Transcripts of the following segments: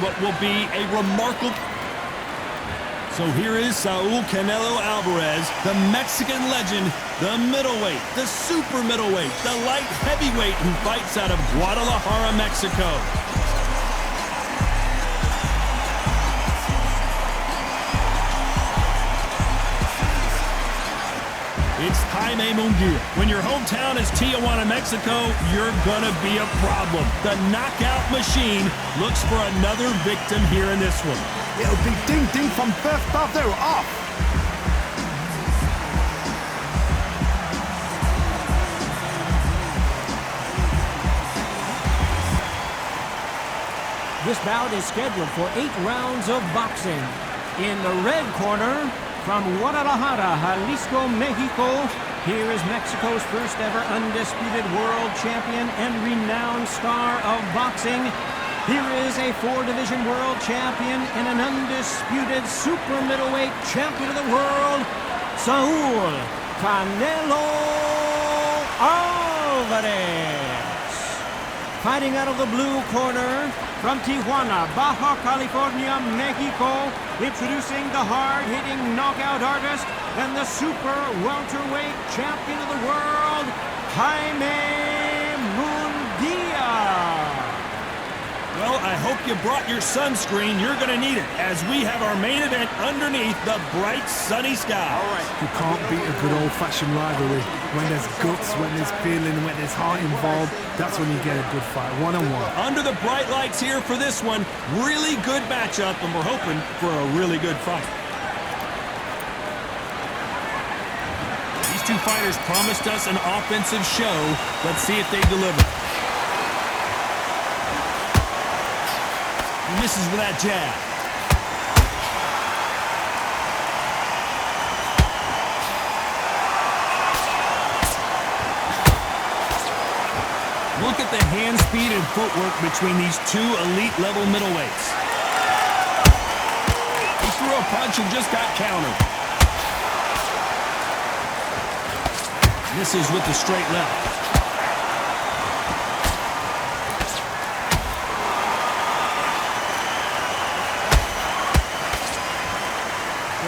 what will be a remarkable... So here is Saul Canelo Alvarez, the Mexican legend, the middleweight, the super middleweight, the light heavyweight who fights out of Guadalajara, Mexico. It's Jaime Munguia. When your hometown is Tijuana, Mexico, you're gonna be a problem. The knockout machine looks for another victim here in this one. It'll be ding-ding from first off. They're off. This bout is scheduled for 8 rounds of boxing. In the red corner, from Guadalajara, Jalisco, Mexico, here is Mexico's first ever undisputed world champion and renowned star of boxing. Here is a 4-division world champion and an undisputed super middleweight champion of the world, Saul Canelo Alvarez. Fighting out of the blue corner, from Tijuana, Baja California, Mexico, introducing the hard-hitting knockout artist and the super welterweight champion of the world, Jaime Munguia. Well, I hope you brought your sunscreen. You're going to need it as we have our main event underneath the bright sunny sky. All right. You can't beat a good old-fashioned rivalry. When there's guts, when there's feeling, when there's heart involved, that's when you get a good fight, one-on-one. Under the bright lights here for this one, really good matchup, and we're hoping for a really good fight. These two fighters promised us an offensive show. Let's see if they deliver. He misses with that jab. Look at the hand speed and footwork between these two elite level middleweights. He threw a punch and just got countered. Misses with the straight left.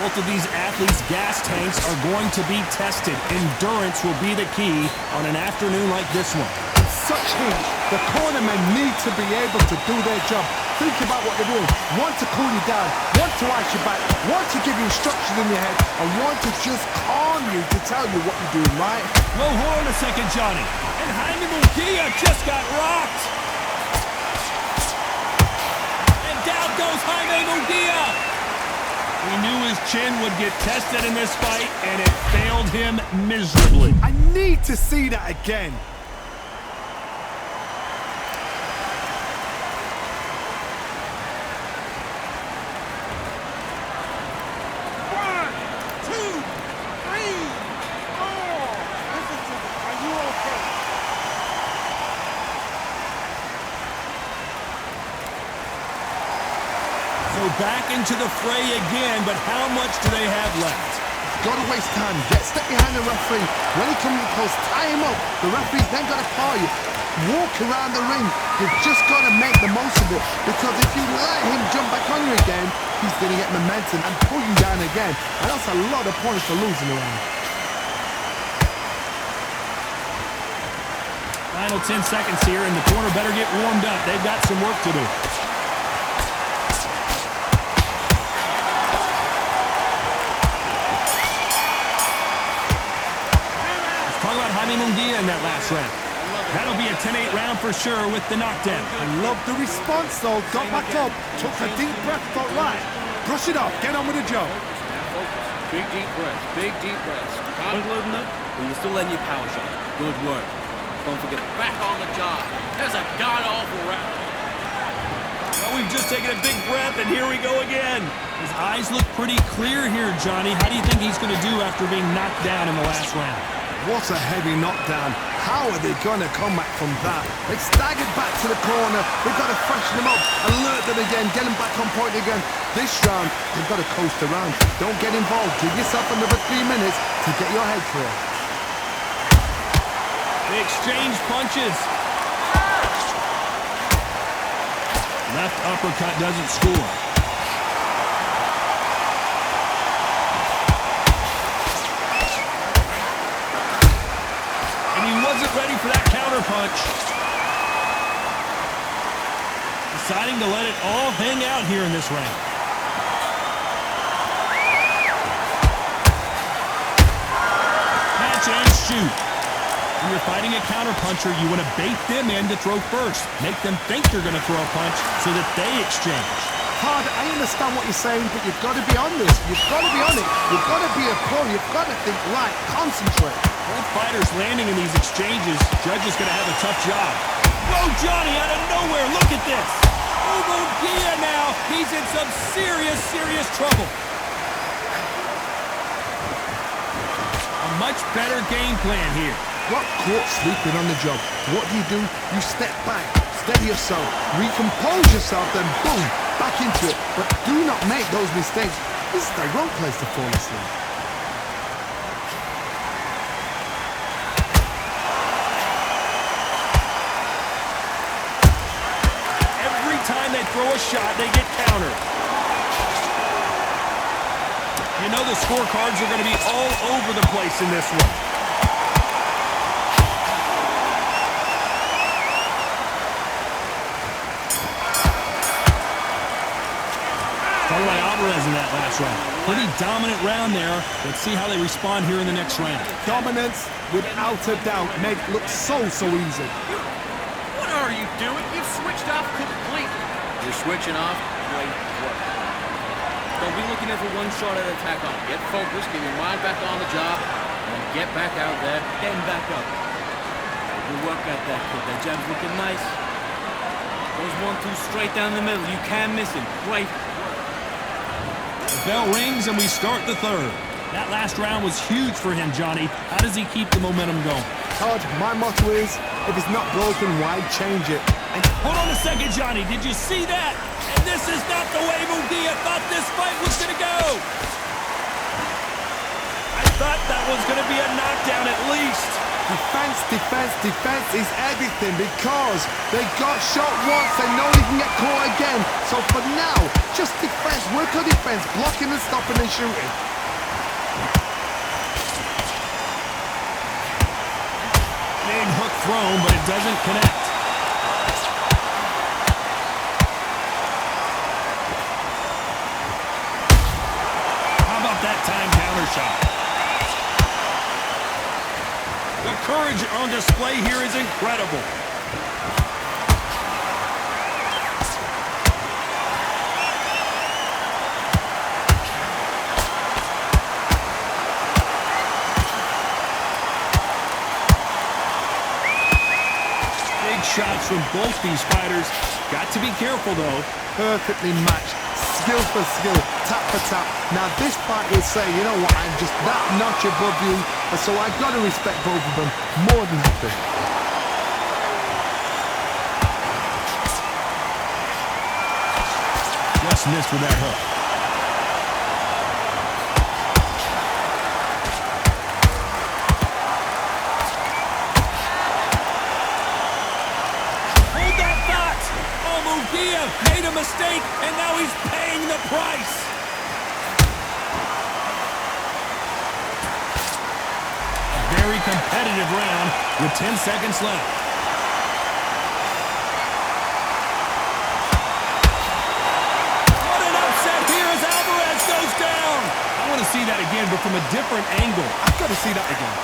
Both of these athletes' gas tanks are going to be tested. Endurance will be the key on an afternoon like this one. Such heat, the cornermen need to be able to do their job. Think about what they're doing. One to cool you down, one to ice your back, one to give you instructions in your head, and one to just calm you to tell you what you're doing, right? Well, hold on a second, Johnny. And Jaime Munguia just got rocked. And down goes Jaime Munguia. We knew his chin would get tested in this fight, and it failed him miserably. I need to see that again. Back into the fray again, but how much do they have left? Gotta waste time. Step behind the referee. When he comes close, tie him up. The referee's then gotta call you. Walk around the ring. You've just gotta make the most of it. Because if you let him jump back on you again, he's gonna get momentum and pull you down again. And that's a lot of points for losing around. Final 10 seconds here, and the corner better get warmed up. They've got some work to do. Jaime Munguia in that last round. That'll be a 10-8 round for sure with the knockdown. I love the response though. Got back up, took a deep breath, thought right. Brush it off, get on with the job. Big deep breaths, big deep breaths. Not loading up, but you're still letting your power shine. Good work. Don't forget, back on the job. There's a god-awful round. Well, we've just taken a big breath, and here we go again. His eyes look pretty clear here, Johnny. How do you think he's going to do after being knocked down in the last round? What a heavy knockdown. How are they going to come back from that? They staggered back to the corner. They've got to freshen them up, alert them again, get them back on point again. This round, they've got to coast around. Don't get involved. Give yourself another 3 minutes to get your head clear. They exchange punches. Left uppercut doesn't score. And he wasn't ready for that counter punch. Deciding to let it all hang out here in this round. Catch and shoot. When you're fighting a counterpuncher, you want to bait them in to throw first. Make them think you're going to throw a punch so that they exchange. Hard, I understand what you're saying, but you've got to be on this. You've got to be on it. You've got to be a pro. You've got to think right. Concentrate. Both fighters landing in these exchanges. Judge is going to have a tough job. Whoa, Johnny, out of nowhere. Look at this. Munguia now. He's in some serious, serious trouble. A much better game plan here. Got caught sleeping on the job. What do? You step back, steady yourself, recompose yourself, then boom, back into it. But do not make those mistakes. This is the wrong place to fall asleep. Every time they throw a shot, they get countered. You know the scorecards are going to be all over the place in this one. Alvarez in that last round. Pretty dominant round there. Let's see how they respond here in the next round. Dominance, without a doubt, make it look so easy. What are you doing? You've switched off completely. You're switching off? Great work. Don't be looking at for one shot at attack on. Get focused, get your mind back on the job, and get back out there, then back up. Good work at that, kid. That jab's looking nice. Goes 1-2 straight down the middle. You can't miss him. Great. The bell rings and we start the third. That last round was huge for him, Johnny. How does he keep the momentum going? Todd, my motto is, if it's not broken, why change it? And hold on a second, Johnny. Did you see that? And this is not the way Munguia thought this fight was going to go. I thought that was going to be a knockdown at least. Defense is everything because they got shot once, they know they can get caught again. So for now, just defense, work on defense, blocking and stopping and shooting. Big hook thrown, but it doesn't connect. How about that time counter shot? The courage on display here is incredible. Big shots from both these fighters. Got to be careful, though. Perfectly matched. Skill for skill, tap for tap. Now this fight will say, you know what, I'm just that notch above you, and so I've got to respect both of them more than happy. Just missed with that hook. Hold that thought! Oh, Munguia made a mistake, and now he's paying the price. A very competitive round with 10 seconds left. What an upset here as Alvarez goes down. I want to see that again, but from a different angle. I've got to see that again.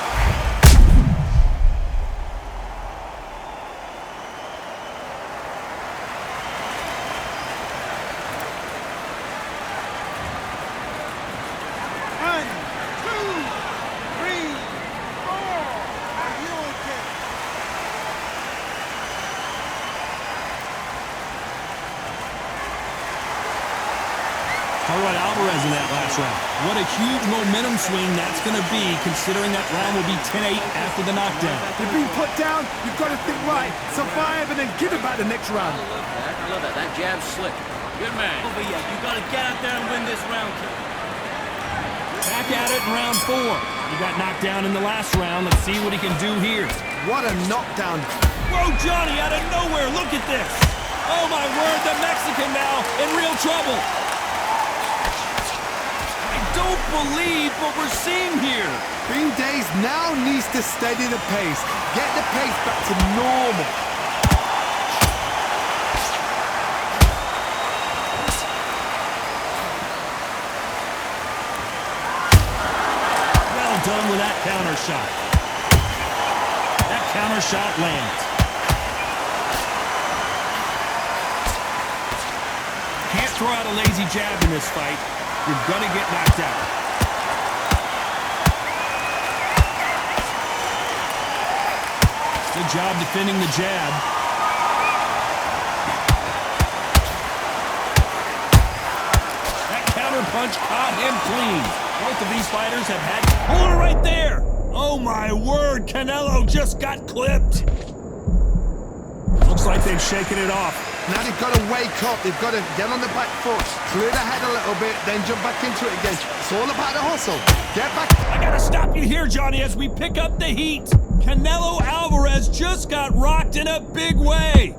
Alright, Alvarez in that last round. What a huge momentum swing that's going to be, considering that round will be 10-8 after the knockdown. You've been put down, you've got to think right, survive, and then give it back the next round. I love that. That jab's slick. Good man. Over yet. You got to get out there and win this round, kid. Back at it in round 4. He got knocked down in the last round. Let's see what he can do here. What a knockdown. Whoa, Johnny, out of nowhere. Look at this. Oh, my word, the Mexican now in real trouble. I don't believe what we're seeing here. Bean Days now needs to steady the pace. Get the pace back to normal. Well done with that counter shot. That counter shot lands. Can't throw out a lazy jab in this fight. You're gonna get knocked out. Good job defending the jab. That counter punch caught him clean. Both of these fighters have had... Hold it right there! Oh my word, Canelo just got clipped. Looks like they've shaken it off. Now they've got to wake up. They've got to get on the back foot, clear the head a little bit, then jump back into it again. It's all about the hustle. Get back. I gotta stop you here, Johnny, as we pick up the heat. Canelo Alvarez just got rocked in a big way.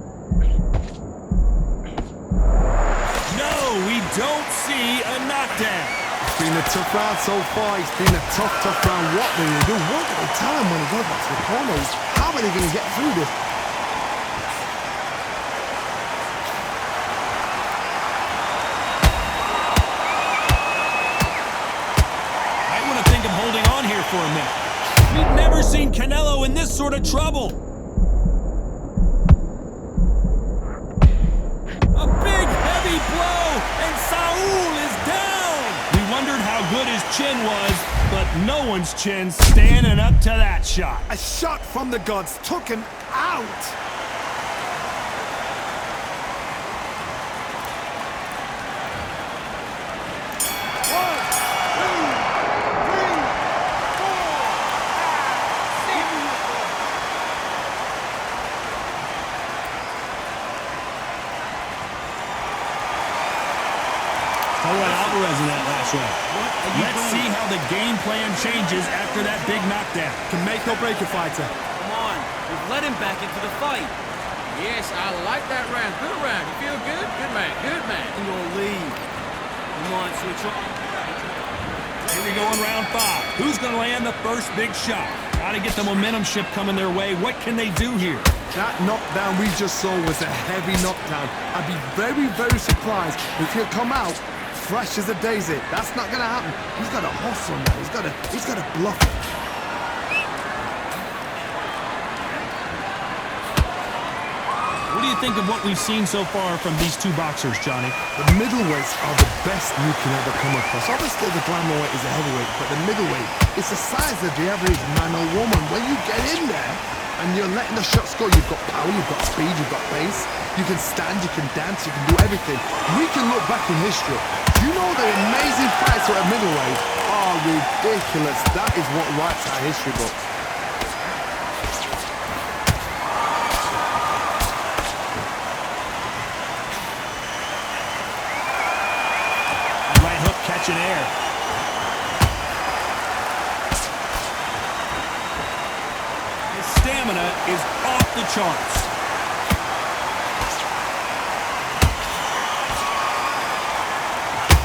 No, we don't see a knockdown. It's been a tough round so far. It's been a tough round. What they will do, one at a time when they go back to the corners. How are they going to get through this? I want to think of holding on here for a minute. We've never seen Canelo in this sort of trouble. A big, heavy blow, and Saul is down. We wondered how good his chin was, but no one's chin standing up to that shot. A shot from the gods took him out. All right, Alvarez in that last round. Let's see how the game plan changes after that big knockdown. Can make or break a fighter. Come on, we've let him back into the fight. Yes, I like that round. Good round. You feel good? Good man. Good man. In your lead. Come on, switch on. Here we go in round 5. Who's going to land the first big shot? Got to get the momentum shift coming their way. What can they do here? That knockdown we just saw was a heavy knockdown. I'd be very, very surprised if he'll come out fresh as a daisy. That's not going to happen. He's got to hustle now. He's got to bluff it. What do you think of what we've seen so far from these two boxers, Johnny? The middleweights are the best you can ever come across. Obviously, the Glamourweight is a heavyweight, but the middleweight is the size of the average man or woman. When you get in there and you're letting the shots go, you've got power, you've got speed, you've got pace. You can stand, you can dance, you can do everything. We can look back in history. You know the amazing fights at a middleweight are ridiculous. That is what writes our history book. Right hook catching air. His stamina is off the charts.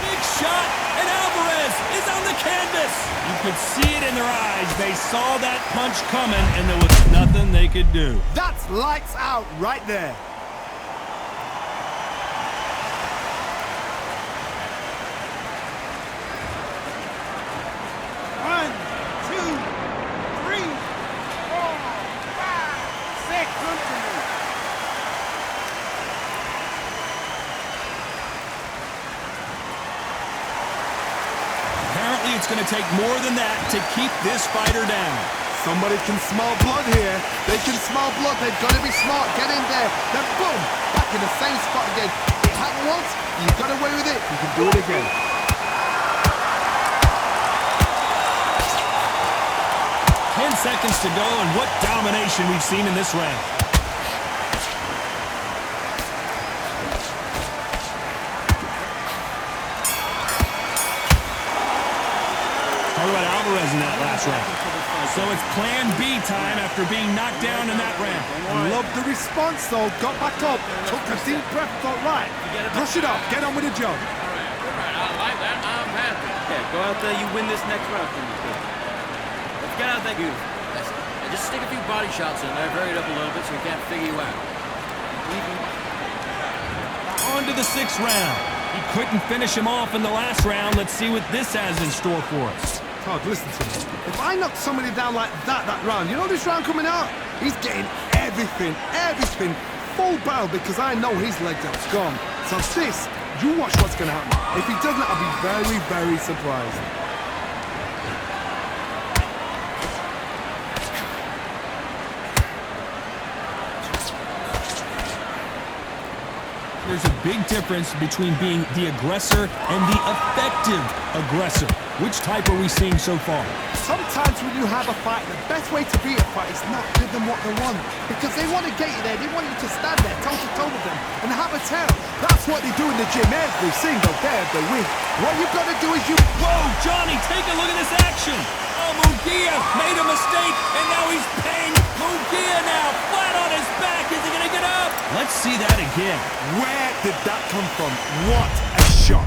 Big shot, and Alvarez is on the canvas. You could see it in their eyes. They saw that punch coming, and there was nothing they could do. That's lights out right there. It's going to take more than that to keep this fighter down. Somebody can smell blood here. They can smell blood. They've got to be smart. Get in there. Then boom, back in the same spot again. It happened once. You got away with it. You can do it again. 10 seconds to go, and what domination we've seen in this round. What about Alvarez in that last round? So it's plan B time after being knocked down in that round. Love the response though. Got back up, took a deep breath, thought, right, brush it off, get on with the job. I like that. I'm happy. Yeah, go out there, you win this next round for me, kid. Let's get out there, beautiful. And just stick a few body shots in there, vary it up a little bit so we can't figure you out. On to the 6th round. He couldn't finish him off in the last round. Let's see what this has in store for us. Todd, listen to me. If I knock somebody down like that round, you know this round coming out? He's getting everything, full barrel because I know his legs are gone. So this, you watch what's going to happen. If he doesn't, I'll be very, very surprised. There's a big difference between being the aggressor and the effective aggressor. Which type are we seeing so far? Sometimes when you have a fight, the best way to beat a fight is not give them what they want. Because they want to get you there, they want you to stand there toe-to-toe with them and have a tell. That's what they do in the gym every single day of the week. What you've got to do is you... Whoa, Johnny, take a look at this action. Oh, Munguia made a mistake, and now he's paying Munguia now. Flat on his back. Is he going to get up? Let's see that again. Where did that come from? What a shot.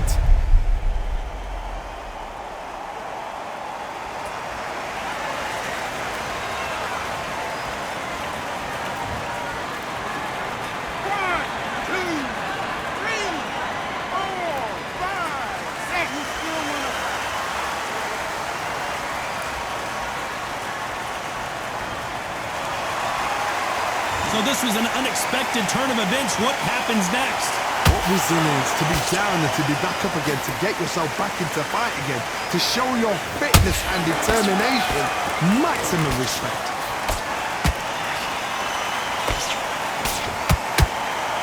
So this was an unexpected turn of events. What happens next? What resilience to be down and to be back up again, to get yourself back into fight again, to show your fitness and determination. Maximum respect.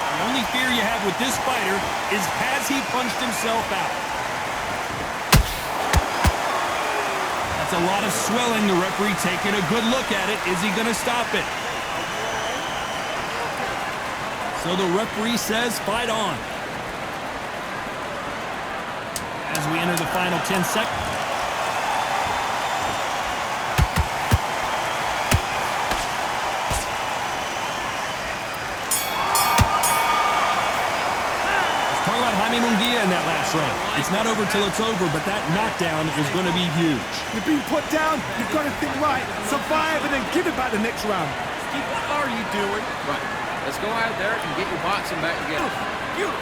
The only fear you have with this fighter is has he punched himself out? That's a lot of swelling. The referee taking a good look at it. Is he going to stop it? So the referee says, fight on. As we enter the final 10 seconds. Let's talk about Jaime Munguia in that last round. It's not over till it's over, but that knockdown is going to be huge. You've been put down, you've got to think right, survive and then give it back the next round. Steve, what are you doing? Right. Let's go out there and get your boxing back together. Beautiful.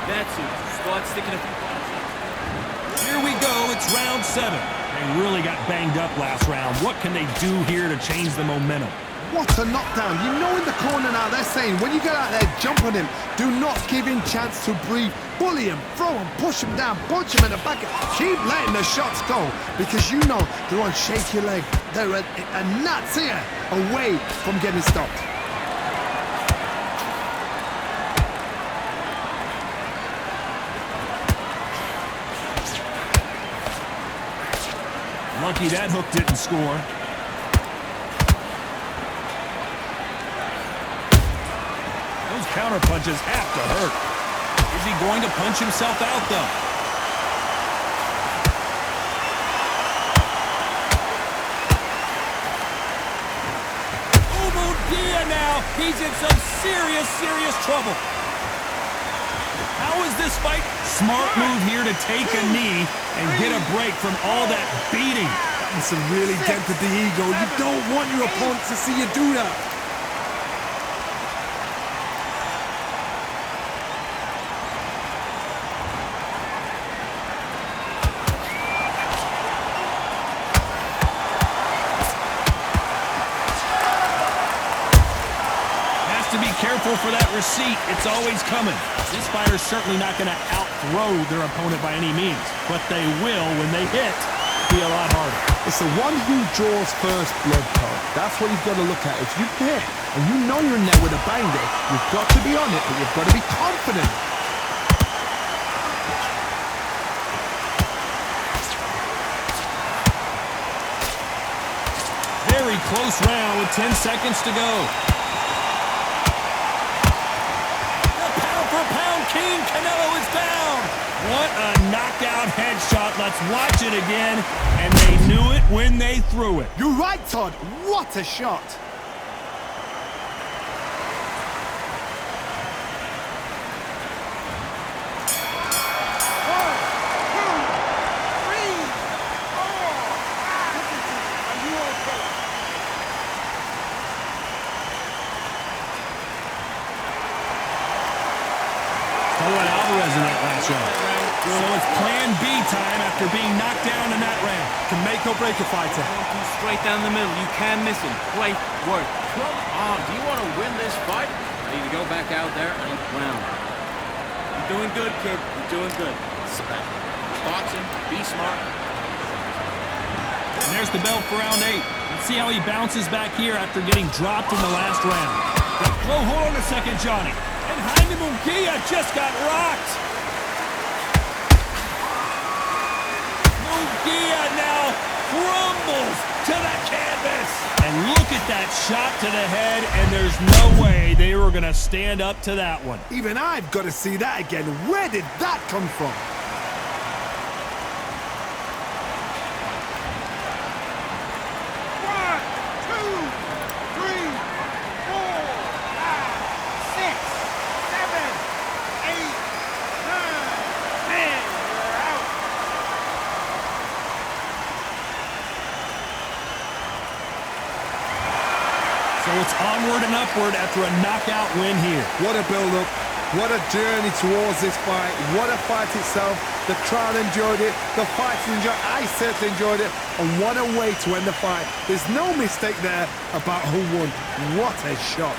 That's it. Start sticking a few punches. Here we go. It's round 7. They really got banged up last round. What can they do here to change the momentum? What a knockdown. You know in the corner now they're saying when you get out there, jump on him. Do not give him chance to breathe. Bully him, throw him, push him down, punch him in the back. Keep letting the shots go because you know they're on shaky leg. They're a nuts here away from getting stopped. Lucky that hook didn't score. Those counter punches have to hurt. Is he going to punch himself out, though? Oh, Munguia now. He's in some serious trouble. How is this fight? Smart move here to take a knee and get a break from all that beating. And some really dented the ego. You don't want your opponent to see you do that. Has to be careful for that receipt. It's always coming. This fighter's certainly not going to out-throw their opponent by any means, but they will, when they hit, be a lot harder. It's the one who draws first blood, Todd. That's what you've got to look at. If you hit and you know you're in there with a banger, you've got to be on it, but you've got to be confident. Very close round with 10 seconds to go. The pound-for-pound king, Canelo, is down. What a knockout headshot. Let's watch it again. And they knew it when they threw it. You're right, Todd. What a shot. Alvarez in that last shot. So it's plan B time after being knocked down in that round. Can make or break a fighter. Straight down the middle. You can miss him. Great work. Come on, do you want to win this fight? I need to go back out there and round. You're doing good, kid. You're doing good. Boxing, be smart. And there's the belt for round 8. Let's see how he bounces back here after getting dropped in the last round. Whoa, hold on a second, Johnny. And Jaime Munguia just got rocked. Munguia now crumbles to the canvas. And look at that shot to the head, and there's no way they were going to stand up to that one. Even I've got to see that again. Where did that come from? So it's onward and upward after a knockout win here. What a build-up. What a journey towards this fight. What a fight itself. The crowd enjoyed it. The fighters enjoyed it. I certainly enjoyed it. And what a way to end the fight. There's no mistake there about who won. What a shot.